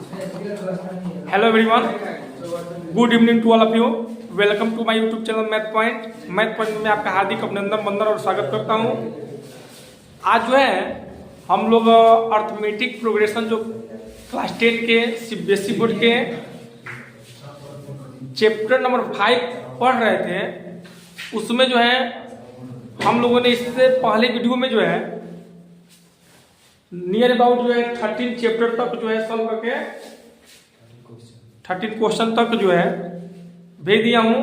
Hello everyone, good evening to all of you. Welcome to my YouTube channel Math Point. Math Point में आपका हार्दिक अभिनंदन, वंदन और स्वागत करता हूं। आज जो है हम लोग अर्थमेटिक प्रोग्रेशन जो क्लास 10 के सीबीएसई बोर्ड के चैप्टर नंबर 5 पढ़ रहे थे, उसमें जो है हम लोगों ने इससे पहले वीडियो में जो है नियर अबाउट जो है 13 चैप्टर तक जो है सॉल्व करके 13 क्वेश्चन तक जो है भेज दिया हूं।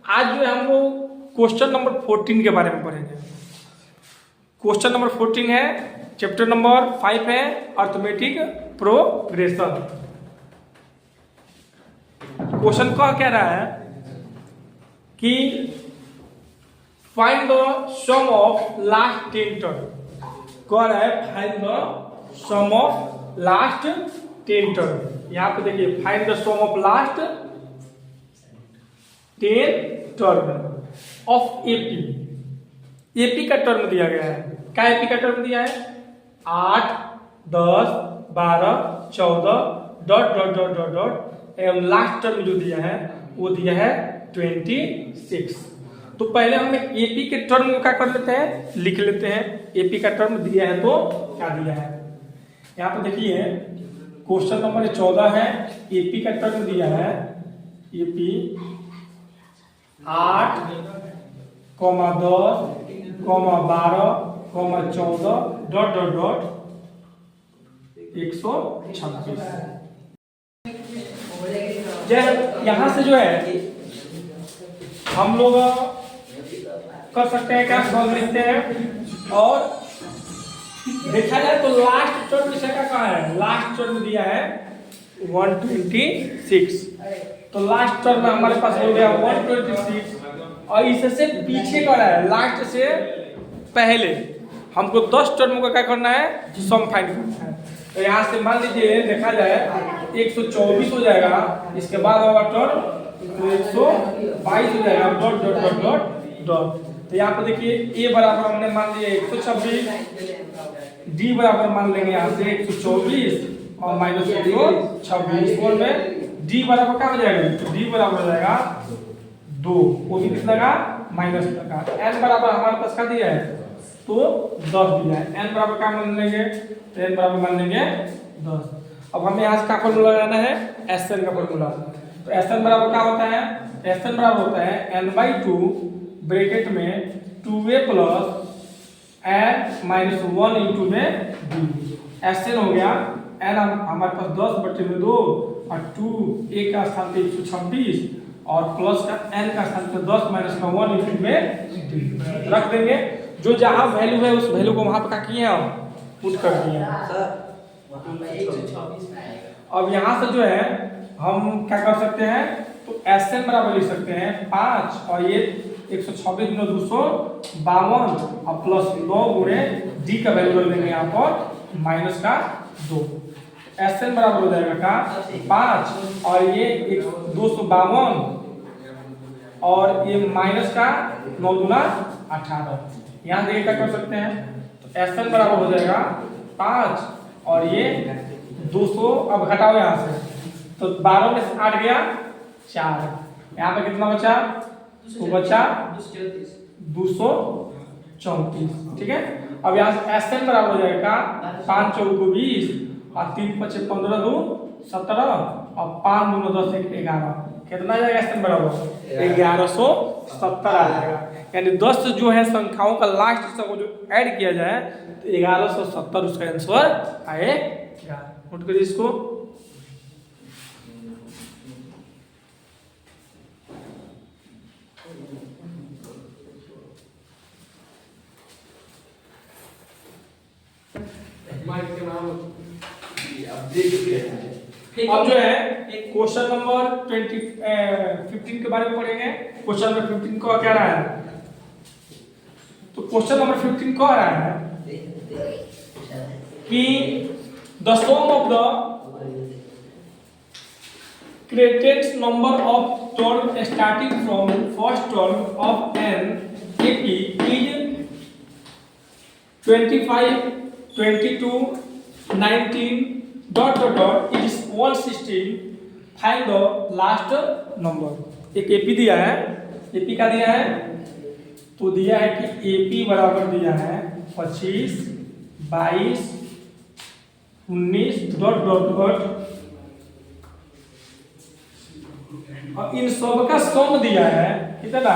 आज जो है हम लोग क्वेश्चन नंबर 14 के बारे में पढ़ेंगे। क्वेश्चन नंबर 14 है, चैप्टर नंबर 5 है अर्थमेटिक प्रोग्रेशन। क्वेश्चन का कह रहा है कि find the sum of last 10 term. कह रहा है find the sum of last 10 term. यहां पे देखिए find the sum of last 10 term of AP. AP का टर्म दिया गया है। क्या एपी का टर्म दिया है? 8, 10, 12, 14 dot dot dot dot dot एवं लास्ट टर्म जो दिया है वो दिया है 26। तो पहले हम एपी के टर्म को क्या कर लेते हैं, लिख लेते हैं। एपी का टर्म दिया है तो क्या दिया है, यहाँ पर देखिए क्वेश्चन नंबर 14 है। एपी का टर्म दिया है एपी 8, 10, 12, 14 डॉट डॉट डॉट 126। यहां से जो है हम लोग कर सकते हैं, क्या सॉल्व लिखते हैं। और देखा जाए तो लास्ट टर्म इसका कहाँ है? लास्ट टर्म दिया है 126। तो लास्ट टर्म में हमारे पास हो गया 126 और इससे पीछे का है लास्ट से पहले हमको 10 टर्म का क्या करना है, सम फाइंड करना है। तो यहाँ से मान लीजिए देखा जाए 124 हो जाएगा, इसके बाद होगा टर्म तो 122 हो जाएगा dot dot dot dot dot. तो यहाँ पर देखिए ए बराबर हमने मान लिया 126, डी बराबर मान लेंगे यहाँ से 124 और माइनस 126 और में डी बराबर क्या हो जाएगा? डी बराबर हो जाएगा 2, वो भी कितना का माइनस का। एन बराबर हमारे पास क्या दिया है तो 10 दिया है। एन बराबर क्या मान लेंगे? तो एन बराबर मान लेंगे 10। अब हमें यहाँ से क्या फॉर्मूला लगाना है? एस एन का फॉर्मूला। तो एस एन बराबर क्या होता है? एस एन बराबर होता है n/2 ब्रैकेट में 2a plus n minus 1 into में डी। एस एन हो गया एन हमारे पास 10/2 और 2a का स्थान पे 126 और प्लस का n का स्थान पे 10 माइनस का 1 इंटू में डी रख देंगे। जो जहां वैल्यू है उस वैल्यू को वहां पर क्या किए हम पुट कर दिए हैं। अब यहाँ से जो है हम क्या कर सकते हैं, तो एस एन बराबर लिख सकते हैं 5 और ये 126 गुना 252 और प्लस 9 गुणे डी का वैल्यू कर देंगे यहाँ पर माइनस का 2। एस एन बराबर हो जाएगा का 5 और ये 252 और ये माइनस का 9 गुना 18। यहाँ देखिए क्या कर सकते हैं, तो एस एन बराबर हो जाएगा 5 और ये 200। अब घटाओ यहाँ से तो 12 में से 8 गया 4, यहाँ पे कितना बचा? तो बचा 234। ठीक है। अब यहाँ से एस एन बराबर हो जाएगा 5 चौक 20 और 3 5 15 2 17 और 5 2 10 1 11। कितना आ जाएगा एस एन बराबर? 1170 आ जाएगा। यानी 10 जो है संख्याओं का लास्ट को जो ऐड किया जाए तो 1170 उसका आंसर आएगा। नोट करिए इसको। अब जो है क्वेश्चन नंबर 15 के बारे में पढ़ेंगे। क्वेश्चन नंबर 15 को क्या रहा है, तो क्वेश्चन नंबर 15 कह रहा है कि the sum of the greatest number of term starting from first term of an AP is 25, 22, 19 dot dot dot is 116 find the last number. एक एपी दिया है, एपी का दिया है तो दिया है कि एपी बराबर दिया है 25, 22, 19 डॉट डॉट डॉट और इन सब का सम दिया है कितना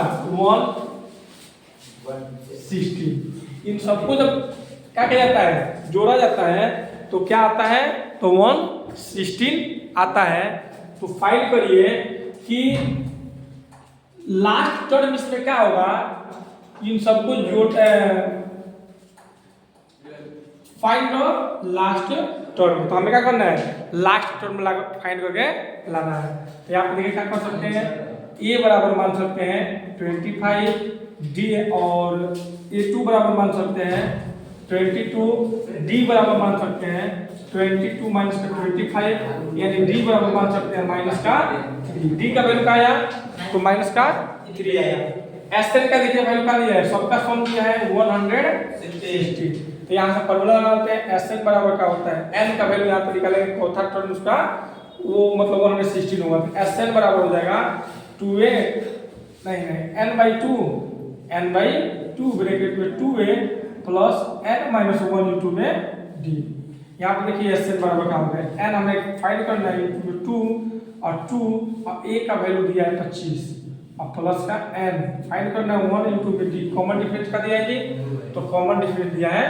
160। इन सबको जब क्या किया जाता है जोड़ा जाता है तो क्या आता है तो 116 आता है। तो फाइंड करिए कि लास्ट टर्म इसमें क्या होगा, इन सबको जोड़ फाइंड द लास्ट टर्म। तो हमें क्या करना है लास्ट टर्म फाइंड करके लाना है। तो यहाँ पे देखिए क्या कर सकते हैं, ए बराबर मान सकते हैं 25, डी और A2 बराबर मान सकते हैं 22, डी बराबर मान सकते हैं 22 माइनस का 25, यानी डी बराबर मान सकते हैं माइनस का 3। डी का वैल्यू क्या आया तो माइनस का 3 आया। एसएन का देखिए वैल्यू क्या दिया है, सबका सम दिया है 160। तो यहाँ से फॉर्मूला लगाते हैं एसएन बराबर क्या होता है, एन का वैल्यू यहाँ पर निकालेंगे चौथा टर्म उसका वो मतलब 116 होगा। तो एसएन बराबर हो जाएगा 2a नहीं n/2 ब्रैकेट में 2a plus n minus 1 into में d। यहाँ पे देखिए एसएन बराबर क्या होगा, n हमें फाइंड करना है 2 और a का वैल्यू दिया है 25 और प्लस का n फाइंड करना है 1 इंटू में d। कॉमन डिफरेंस का दिया है जी, तो कॉमन डिफरेंस दिया है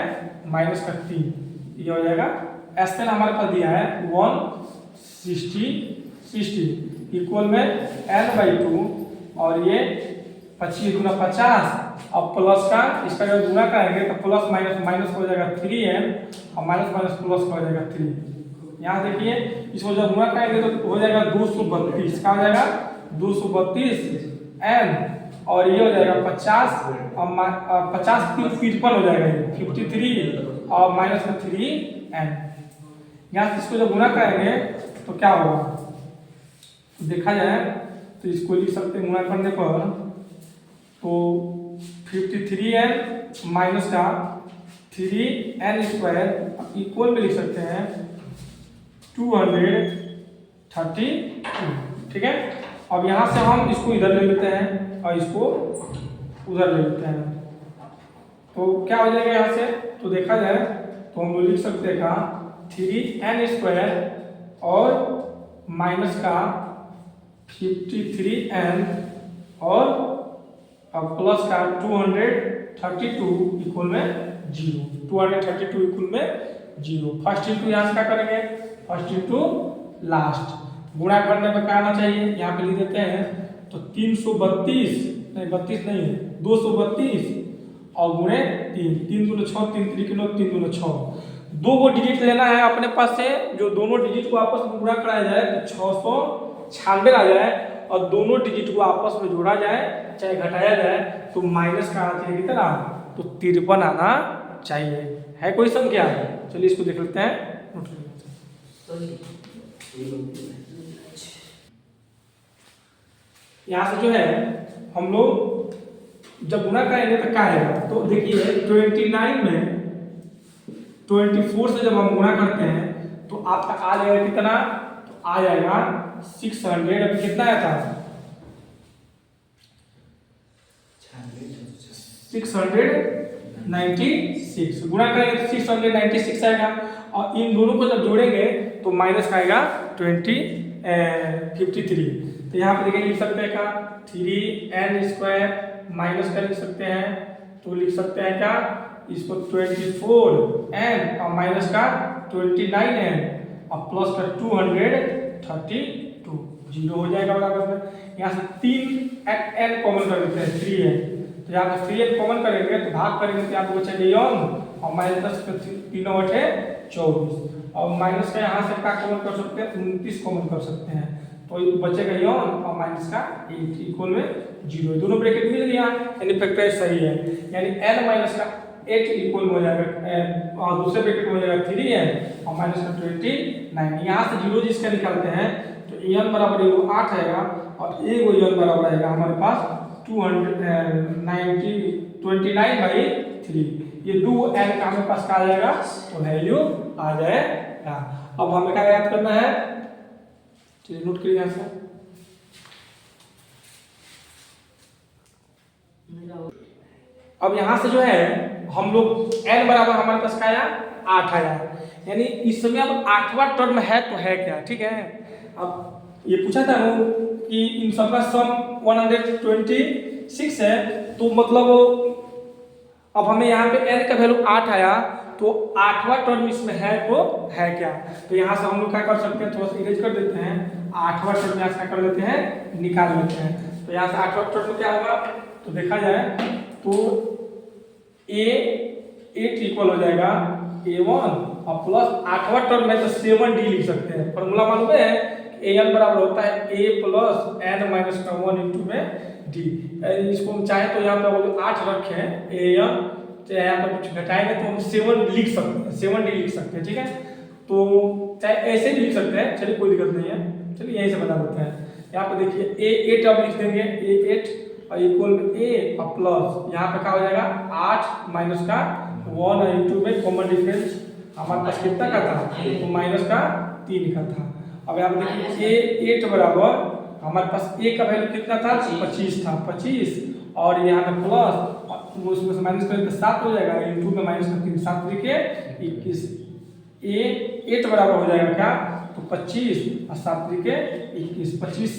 माइनस का 3, ये हो जाएगा। एसएन हमारे पास दिया है 160 इक्वल में n/2 और ये 25 गुना 50 और प्लस का इसका जब गुना करेंगे तो प्लस माइनस माइनस हो जाएगा 3n और माइनस माइनस प्लस हो जाएगा 3। यहाँ देखिए इसको जब गुना करेंगे तो हो जाएगा 232, क्या हो जाएगा 232 n और ये हो जाएगा 50 और 50 53 हो जाएगा ये 53 और माइनस का 3n। यहाँ से इसको जब गुना करेंगे तो क्या होगा देखा जाए तो इसको लिख सकते हैं गुना करने पर तो 53n माइनस का 3n² इक्वल में लिख सकते हैं 232। ठीक है, अब यहाँ से हम इसको इधर ले लेते हैं और इसको उधर ले लेते हैं तो क्या हो जाएगा यहाँ से तो देखा जाए तो हम लोग लिख सकते हैं का 3n² और माइनस का 53n और प्लस का 232 इक्वल में 0। 232 इक्वल में 0। फर्स्ट इंटू यहाँ से क्या करेंगे, फर्स्ट इंटू लास्ट। गुणा करने में क्या आना चाहिए, यहाँ पे लिख देते हैं तो 332 नहीं 32 नहीं 232 और गुणे 3, 3 दूनी 6, 3 3 3 दूनी 6। दो को डिजिट लेना है अपने पास से, जो दोनों डिजिट को आपस में गुणा कराया जाए तो 696 आ जाए और दोनों डिजिट को आपस में जोड़ा जाए चाहे घटाया जाए तो माइनस का आना चाहिए कितना तो 53 आना चाहिए। है कोई संख्या, चलिए इसको देख लेते हैं। यहाँ से जो है हम लोग जब गुणा करेंगे तो क्या आएगा तो देखिए 29 में 24 से जब हम गुणा करते हैं तो आपका आ जाएगा कितना तो आ जाएगा 600। अभी कितना आया था 696 गुणा करेंगे तो 696 आएगा और इन दोनों को जब जोड़ेंगे तो माइनस का आएगा 53। तो यहाँ पे देखिए लिख सकते हैं क्या 3n² माइनस का लिख सकते हैं तो लिख सकते हैं क्या इसको 24n और माइनस का 29n और प्लस का 232 0 हो जाएगा बराबर में। यहाँ से 3n कॉमन कर देते हैं 3n तो यहाँ पे 3n कॉमन करेंगे तो भाग करेंगे तो यहाँ पे बचेगा 1 और माइनस का 3 बटे 24 और माइनस का यहाँ से क्या कॉमन कर सकते हैं 29 कॉमन कर सकते हैं तो बचेगा 1 और माइनस का 8 इक्वल में 0। दोनों ब्रैकेट मिल गया यानी फैक्टराइज सही है, यानी n माइनस का 8 इक्वल हो जाएगा और दूसरे ब्रैकेट में हो जाएगा 3n और माइनस का 29। यहाँ से 0 जिसका निकालते हैं तो n बराबर 8 आएगा और एगो n बराबर आएगा हमारे पास 29/3। ये 2n का हमारे पास क्या आ जाएगा तो वैल्यू आ जाएगा। अब हमें क्या याद करना है चलिए नोट करिए यहाँ से। अब यहाँ से जो है हम लोग n बराबर हमारे पास क्या आया 8 आया, यानी इस समय अब 8वां टर्म है तो है क्या, ठीक है। अब ये पूछा था ना कि इन सबका सम 126 है, तो मतलब अब हमें यहाँ पे n का वैल्यू 8 आया, तो 8वां टर्म इसमें है तो है क्या। तो यहाँ से हम लोग क्या कर सकते हैं, थोड़ा सा इरेज कर देते हैं, 8वां टर्म यहाँ से क्या कर लेते हैं, निकाल लेते हैं। तो यहाँ से 8वां टर्म क्या होगा, तो देखा जाए तो A8 इक्वल हो जाएगा A1 और प्लस 8वां टर्म में तो 7D लिख सकते हैं। फॉर्मूला मालूम है, an बराबर होता है a प्लस n माइनस का 1 इंटू में d। इसको हम चाहे तो यहाँ पे वो 8 रखे हैं an, चाहे यहाँ पे कुछ घटाएंगे तो हम 7 लिख सकते हैं, 7D लिख सकते हैं, ठीक है। तो चाहे ऐसे भी लिख सकते हैं, चलिए कोई दिक्कत नहीं है, चलिए यहीं से बता देते हैं। यहाँ पे देखिए A8 अब लिख देंगे, A8 और इक्वल a और प्लस यहाँ पे क्या हो जाएगा 8 माइनस का 1 इंटू में कॉमन डिफरेंस हमारे पास कितना का था, तो माइनस का 3 का था। अब यहाँ पे देखिए A8 बराबर हमारे पास a का वैल्यू कितना था, 25 था, 25 और यहाँ पे प्लस उसमें से माइनस करें तो 7 हो जाएगा, इंटू में माइनस का 3, 7 तरीके 21। A8 बराबर हो जाएगा क्या, तो 25 और 7 तरीके 21, 25,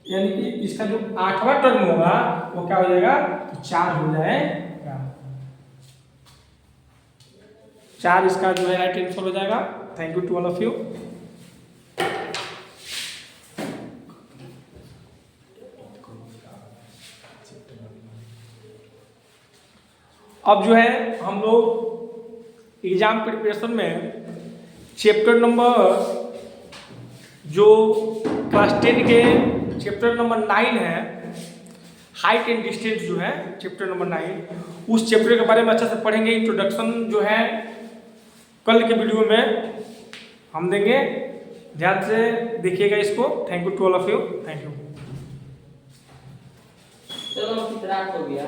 यानी कि इसका जो 8वां टर्म होगा वो क्या हो जाएगा, तो 4 हो जाएगा, 4 इसका जो है राइट आंसर हो जाएगा। Thank you to all of you. अब जो है हम लोग एग्जाम प्रिपरेशन में चैप्टर नंबर जो क्लास 10 के चैप्टर नंबर 9 है, हाइट एंड डिस्टेंस जो है चैप्टर नंबर 9, उस चैप्टर के बारे में अच्छे से पढ़ेंगे। इंट्रोडक्शन जो है कल के वीडियो में हम देंगे, ध्यान से देखिएगा इसको। Thank you to all of you, thank you. चलो हो गया।